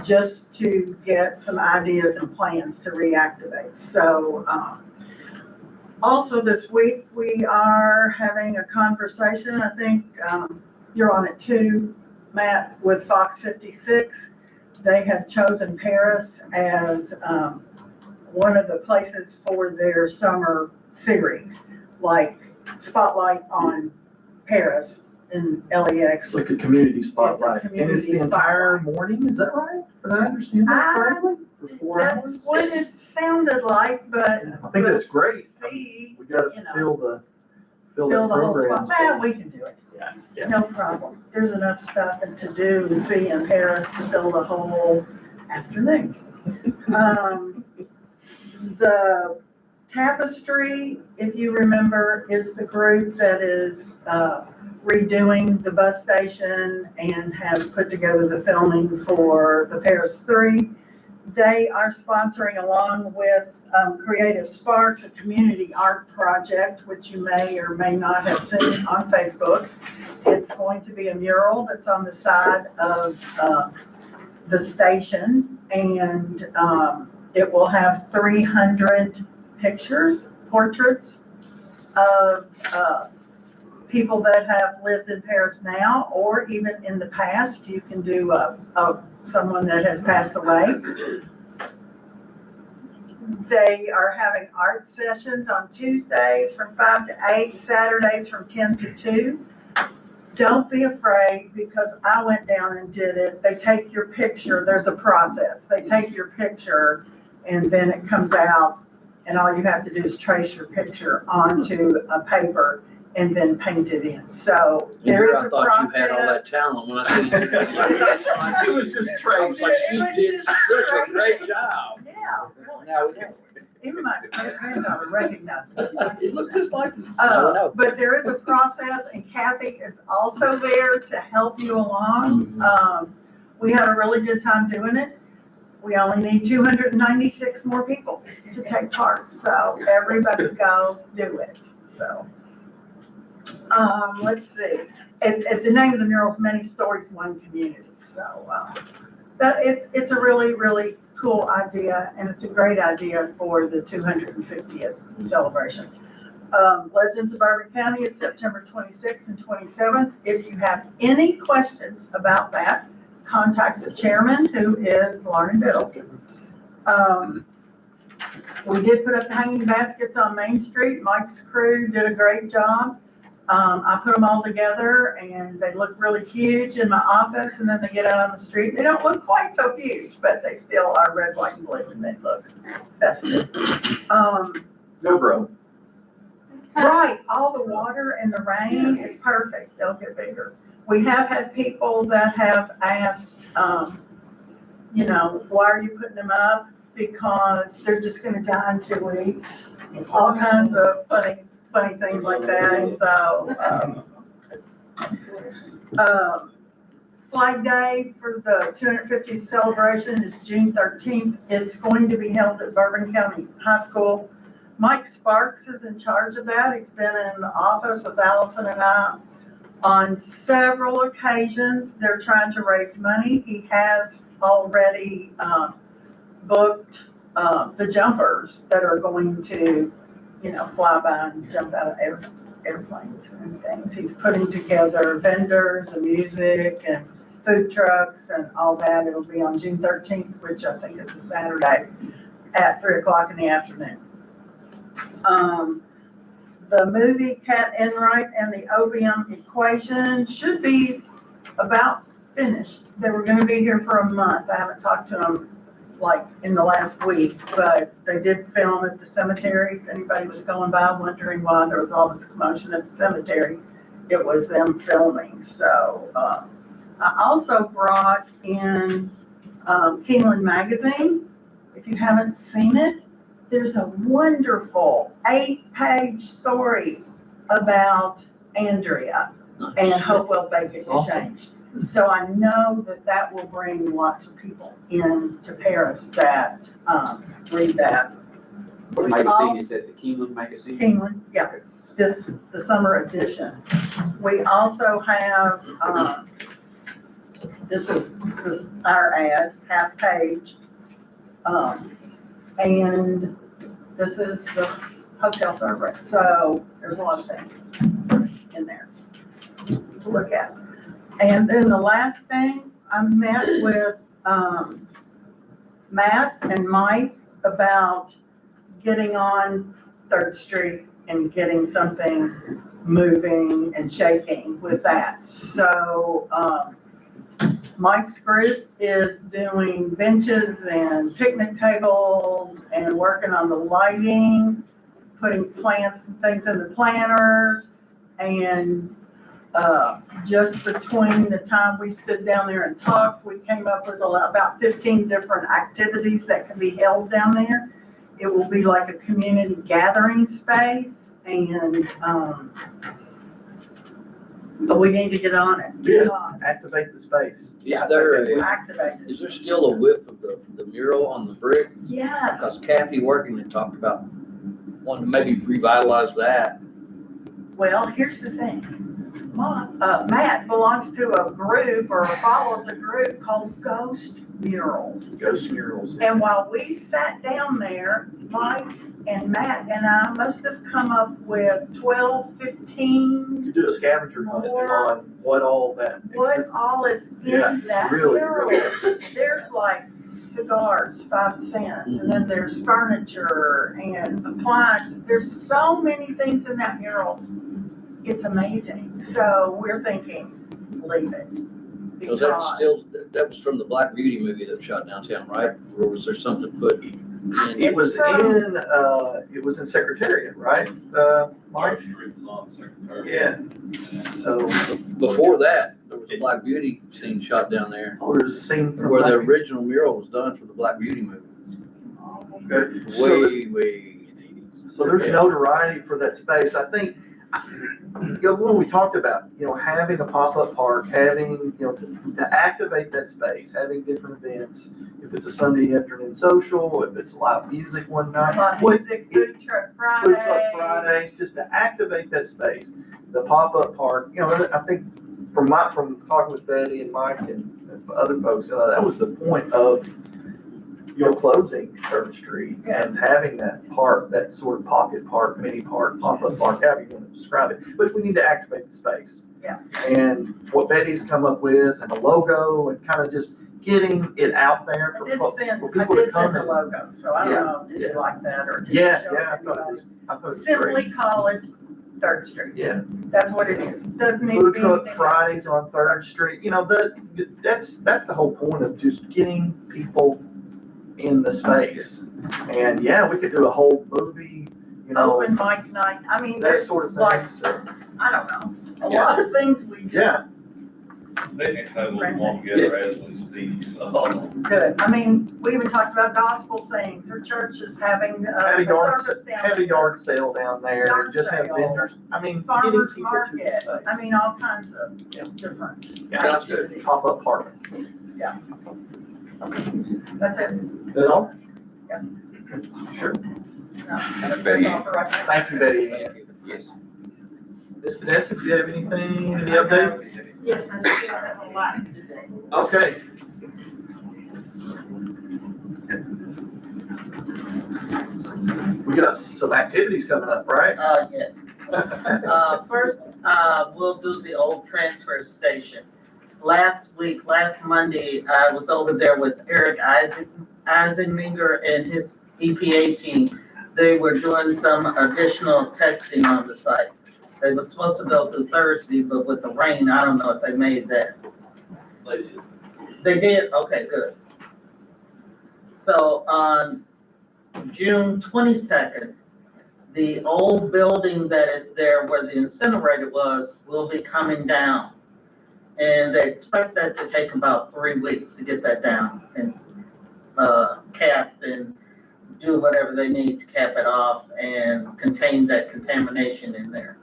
just to get some ideas and plans to reactivate. So, also this week, we are having a conversation, I think, you're on it too, Matt, with Fox 56, they have chosen Paris as one of the places for their summer series, like Spotlight on Paris in LEX.
It's like a community spotlight. And it's
community
the entire
spotlight.
morning, is that right? Did I understand that correctly? For 4
That's
hours?
what it sounded like, but.
I think that's
we'll
great.
See,
We gotta
you know,
fill the
fill the whole
program.
spot. Well, we can do it.
Yeah.
No problem. There's enough stuff and to do and see in Paris to fill the whole afternoon. The Tapestry, if you remember, is the group that is redoing the bus station and has put together the filming for the Paris 3. They are sponsoring, along with Creative Sparks, a community art project, which you may or may not have seen on Facebook. It's going to be a mural that's on the side of the station, and it will have 300 pictures, portraits of people that have lived in Paris now, or even in the past. You can do someone that has passed away. They are having art sessions on Tuesdays from 5 to 8, Saturdays from 10 to 2. Don't be afraid, because I went down and did it. They take your picture, there's a process. They take your picture and then it comes out, and all you have to do is trace your picture onto a paper and then paint it in. So there is
I
a
thought
process.
you had all that talent when I seen you. She was just trained, like she did such a great job.
Yeah.
Now,
Even my granddaughter recognized me. She's like,
it looked just like you. I know.
But there is a process, and Kathy is also there to help you along. We had a really good time doing it. We only need 296 more people to take part, so everybody go do it, so. Let's see, the name of the mural is Many Stories, One Community, so, it's a really, really cool idea, and it's a great idea for the 250th celebration. Legends of Bourbon County is September 26th and 27th. If you have any questions about that, contact the chairman, who is Lauren Biddle. We did put up the hanging baskets on Main Street. Mike's crew did a great job. I put them all together, and they look really huge in my office, and then they get out on the street. They don't look quite so huge, but they still are red, white, and blue, and they look festive.
No, bro.
Right, all the water and the rain is perfect. They'll get bigger. We have had people that have asked, why are you putting them up? Because they're just gonna die in 2 weeks. All kinds of funny things like that, so, Flag Day for the 250th celebration is June 13th. It's going to be held at Bourbon County High School. Mike Sparks is in charge of that. He's been in the office with Allison and I on several occasions. They're trying to raise money. He has already booked the jumpers that are going to, fly by and jump out of airplanes and things. He's putting together vendors and music and food trucks and all that. It'll be on June 13th, which I think is a Saturday, at 3:00 in the afternoon. The movie Cat Enright and the OBM Equation should be about finished. They were gonna be here for a month. I haven't talked to them like in the last week, but they did film at the cemetery. If anybody was going by wondering why there was all this commotion at the cemetery, it was them filming. So, I also brought in Keeneland Magazine. If you haven't seen it, there's a wonderful 8-page story about Andrea and Hopewell Bank Exchange. So I know that will bring lots of people into Paris that read that.
What magazine is that, the Keeneland magazine?
Keeneland, yeah, the summer edition. We also have, this is our ad, half page. And this is the hotel favorite. So there's a lot of things in there to look at. And then the last thing, I met with, Matt and Mike about getting on Third Street and getting something moving and shaking with that. So, Mike's group is doing benches and picnic tables and working on the lighting, putting plants and things in the planters. And just between the time we stood down there and talked, we came up with about 15 different activities that can be held down there. It will be like a community gathering space, and but we need to get on it.
Yeah, activate the space.
Is there,
Activate it.
is there still a whip of the mural on the brick?
Yes.
Because Kathy working had talked about wanting to maybe revitalize that.
Well, here's the thing. Matt belongs to a group or follows a group called Ghost Murals.
Ghost Murals.
And while we sat down there, Mike and Matt and I must have come up with 12, 15.
You do a scavenger hunt on what all that.
What all is
Yeah,
in that
really,
mural?
really.
There's like cigars, 5 cents, and then there's furniture and appliance. There's so many things in that mural. It's amazing. So we're thinking, leave it.
Was that still, that was from the Black Beauty movie that was shot downtown, right? Or was there something put in?
It was in Secretariat, right? Mike? Yeah. So.
Before that, there was a Black Beauty scene shot down there.
Oh, there's a scene from
where the
Black-
original mural was done for the Black Beauty movie.
Okay.
Way.
So there's notoriety for that space. I think, when we talked about, having a pop-up park, having, to activate that space, having different events, if it's a Sunday afternoon social, if it's live music one night.
Live music, food truck
Food truck
Friday.
Fridays, just to activate that space, the pop-up park, I think from talking with Betty and Mike and other folks, that was the point of closing Third Street and having that park, that sort of pocket park, mini park, pop-up park, however you want to describe it. But we need to activate the space.
Yeah.
And what Betty's come up with and the logo and kind of just getting it out there for people to come.
the logo, so I don't
Yeah,
know, did you like that or did you
Yeah,
show
yeah,
it to anybody?
I thought it was
Simply
great.
call it Third Street.
Yeah.
That's what it is. Doesn't need to
Food
be
truck
anything.
Fridays on Third Street, that's the whole point of just getting people in the space. And yeah, we could do a whole movie,
Open mic night, I mean,
that
there's
sort of
like,
thing. So,
I don't know, a lot of things we just.
yeah.
They need to one together as we speak, so.
Good. I mean, we even talked about gospel sings or churches having
Have a
a
yard,
service down
have a
there.
yard sale down there,
Yard
just have
sale.
vendors. I mean, getting
Farmers
people to the
market,
space.
I mean, all kinds of different
Yeah, that's good.
activities.
Pop-up park.
Yeah. That's it.
That all?
Yeah.
Sure.
No,
Betty.
that's all for right now.
Thank you, Betty.
Yes.
Ms. Vanessa, do you have anything, any updates?
Yes, I just got a lot today.
Okay. We got some activities coming up, right?
Yes. First, we'll do the old transfer station. Last Monday, I was over there with Eric Eisenmenger and his EPA team. They were doing some additional testing on the site. They were supposed to go this Thursday, but with the rain, I don't know if they made that. They did? Okay, good. So on June 22nd, the old building that is there where the incinerator was will be coming down. And they expect that to take about 3 weeks to get that down and capped and do whatever they need to cap it off and contain that contamination in there.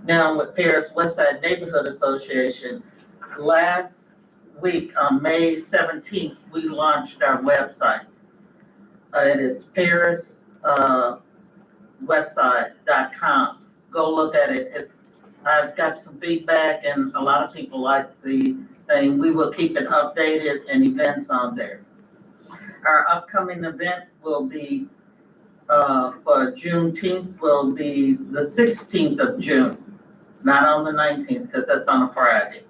Now with Paris Westside Neighborhood Association, last week on May 17th, we launched our website. It is pariswestside.com. Go look at it. I've got some feedback and a lot of people like the thing. We will keep it updated and events on there. Our upcoming event will be for Juneteenth will be the 16th of June, not on the 19th because that's on a Friday.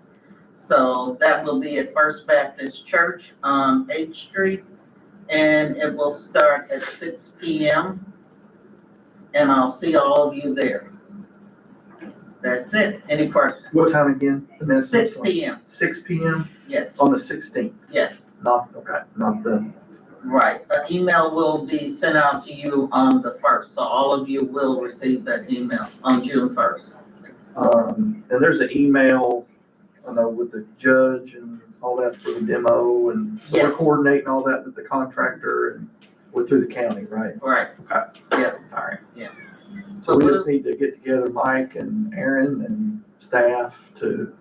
So that will be at First Baptist Church on 8th Street, and it will start at 6 p.m. And I'll see all of you there. That's it. Any questions?
What time again? The next
6
one?
p.m.
6 p.m.
Yes,
on the 16th,
yes,
not, okay, not the,
right. An email will be sent out to you on the 1st, so all of you will receive that email on June 1st.
and there's an email, I know, with the judge and all that for the demo, and so we're
Yes.
coordinating all that with the contractor and with through the county, right?
Right.
Okay.
Yeah.
All right.
Yeah.
So we just need to get together, Mike and Aaron and staff, to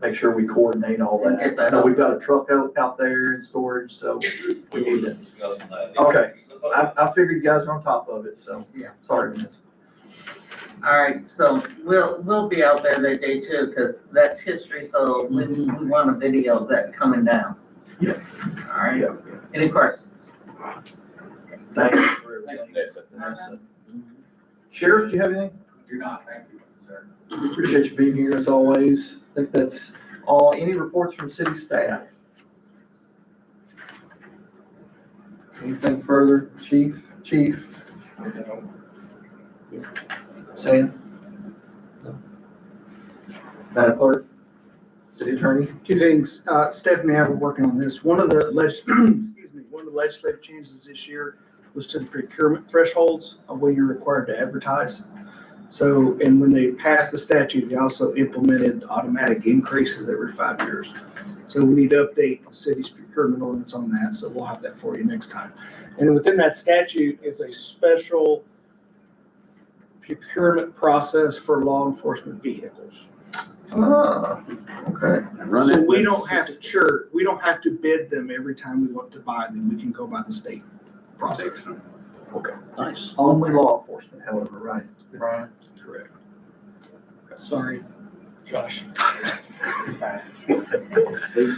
make sure we coordinate all
And
that.
get that
I know
up.
we've got a truck out there in storage, so we need to.
discussing that.
Okay, I figured you guys are on top of it, so.
Yeah.
Sorry, miss.
All right, so we'll be out there that day too, because that's history, so we want a video of that coming down.
Yeah.
All right,
Yeah.
any questions?
Thanks for everything. Vanessa. Sheriff, do you have anything?
You're not, thank you, sir.
Appreciate you being here as always. I think that's all. Any reports from city staff? Anything further, chief? Sam? Madam Clerk? City Attorney?
Two things, Stephanie and I were working on this. One of the one of the legislative changes this year was to the procurement thresholds of when you're required to advertise. So, and when they passed the statute, they also implemented automatic increases every 5 years. So we need to update the city's procurement ordinance on that, so we'll have that for you next time. And within that statute is a special procurement process for law enforcement vehicles.
Okay.
So we don't have to bid them every time we want to buy them. We can go by the state process.
Okay.
Nice.
Only law enforcement, however, right? Brian?
Correct. Sorry, Josh.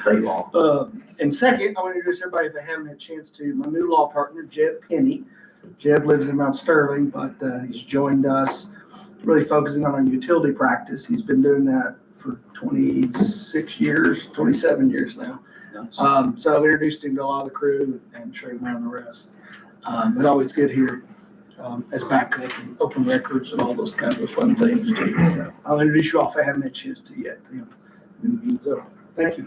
State law.
And second, I want to introduce everybody, if they haven't had a chance to, my new law partner, Jeb Penny. Jeb lives in Mount Sterling, but he's joined us, really focusing on our utility practice. He's been doing that for 26 years, 27 years now. So I've introduced him to a lot of the crew and showed him around the rest. But always good here as backup and open records and all those kinds of fun things too. So I'll introduce you all if I haven't had a chance to yet. So, thank you.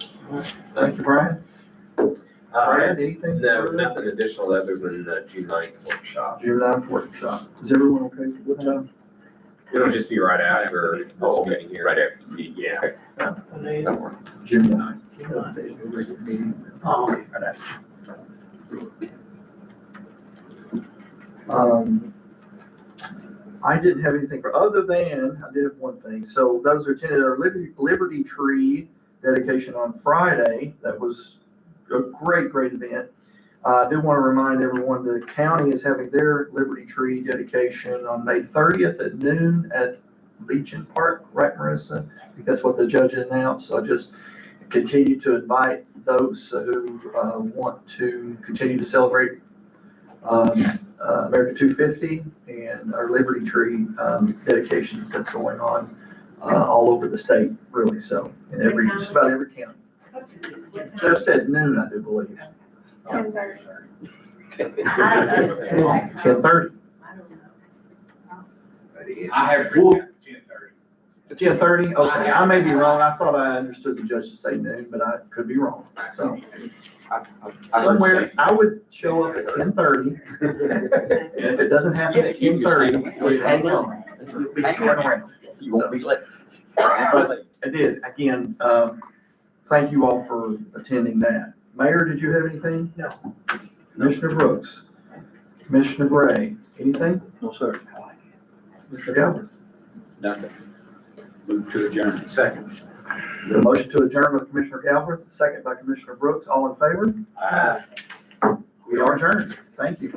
Thank you, Brian. Brad, anything?
No, nothing additional other than the June 9th workshop.
June 9th workshop. Is everyone okay for what time?
It'll just be right after this meeting here. Right after, yeah.
That work. June 9th.
Oh,
I didn't have anything other than, I did have one thing. So those who attended our Liberty Tree dedication on Friday, that was a great event. I do want to remind everyone the county is having their Liberty Tree dedication on May 30th at noon at Legion Park, right, Marissa? I think that's what the judge announced. So I just continue to invite those who want to continue to celebrate America 250 and our Liberty Tree dedications that's going on all over the state, really. So in just about every county. Jeff said noon, I do believe.
10:30.
10:30.
I have
Well,
written it's 10:30.
10:30? Okay, I may be wrong. I thought I understood the judge to say noon, but I could be wrong. So somewhere, I would show up at 10:30. And if it doesn't happen at 10:30, we hang on. Be hanging around.
You won't be late.
But I did, again, thank you all for attending that. Mayor, did you have anything?
No.
Commissioner Brooks? Commissioner Gray, anything?
No, sir.
Commissioner Galbraith?
Nothing. Move to adjourn.
Second. The motion to adjourn with Commissioner Galbraith, second by Commissioner Brooks, all in favor?
Aye.
We are adjourned. Thank you.